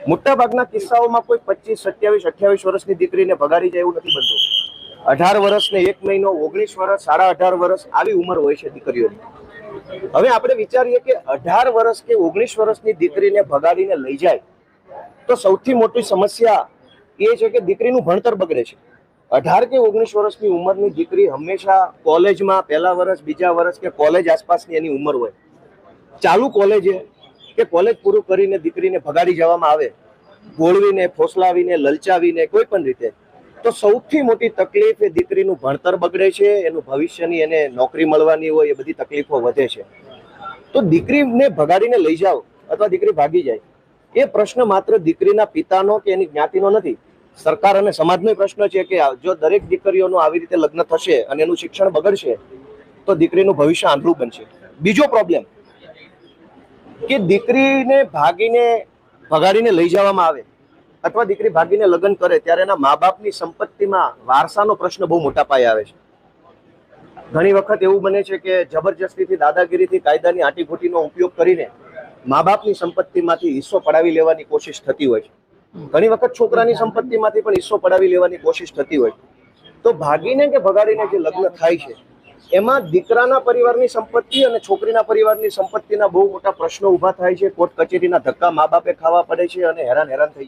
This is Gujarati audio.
મોટાભાગના કિસ્સાઓમાં કોઈ 25, 27, 28 વર્ષની દીકરીને ભગાડી જાય એવું નથી બનતું. 18 વર્ષ ને 1 મહિનો, 19 વર્ષ, 18.5 વર્ષ આવી ઉંમર હોય છે દીકરીઓની. હવે આપણે વિચારીએ કે 18 વર્ષ કે 19 વર્ષની દીકરીને ભગાડીને લઈ જાય તો સૌથી મોટી સમસ્યા એ છે કે દીકરીનું ભણતર બગડે છે. 18 કે 19 વર્ષની ઉંમરની દીકરી હંમેશા કોલેજમાં પહેલા વર્ષ, બીજા વર્ષ કે કોલેજ આસપાસની એની ઉંમર હોય. ચાલુ કોલેજે કે કોલેજ પૂરું કરીને દીકરીને ભગાડી જવામાં આવે, ગોળવીને, ફોસલાવીને, લલચાવીને કોઈ પણ રીતે, તો સૌથી મોટી તકલીફ એ દીકરીનું ભણતર બગડે છે, એનું ભવિષ્યની એને નોકરી મળવાની હોય એ બધી તકલીફો વધે છે. તો દીકરીને ભગાડીને લઈ જાઓ અથવા દીકરી ભાગી જાય એ પ્રશ્ન માત્ર દીકરીના પિતાનો કે એની જ્ઞાતિનો નથી, સરકાર અને સમાજનો પ્રશ્ન છે કે જો દરેક દીકરીઓનું આવી રીતે લગ્ન થશે અને એનું શિક્ષણ બગડશે તો દીકરીનું ભવિષ્ય આંધળું બનશે. બીજો પ્રોબ્લેમ કે દીકરીને ભગાડીને લઈ જવામાં આવે અથવા દીકરી ભાગીને લગ્ન કરે ત્યારે એના મા બાપની સંપત્તિમાં વારસાનો પ્રશ્ન બહુ મોટા પાયે આવે છે. ઘણી વખત એવું બને છે કે જબરજસ્તીથી, દાદાગીરીથી, કાયદાની આંટીઘૂંટીનો ઉપયોગ કરીને મા બાપની સંપત્તિમાંથી હિસ્સો પડાવી લેવાની કોશિશ થતી હોય છે. ઘણી વખત છોકરાની સંપત્તિમાંથી પણ હિસ્સો પડાવી લેવાની કોશિશ થતી હોય. તો ભાગીને કે ભગાડીને જે લગ્ન થાય છે એમાં દીકરાના પરિવારની સંપત્તિ અને છોકરીના પરિવારની સંપત્તિના બહુ મોટા પ્રશ્નો ઊભા થાય છે. કોર્ટ કચેરીના ધક્કા મા બાપે ખાવા પડે છે અને હેરાન થઈ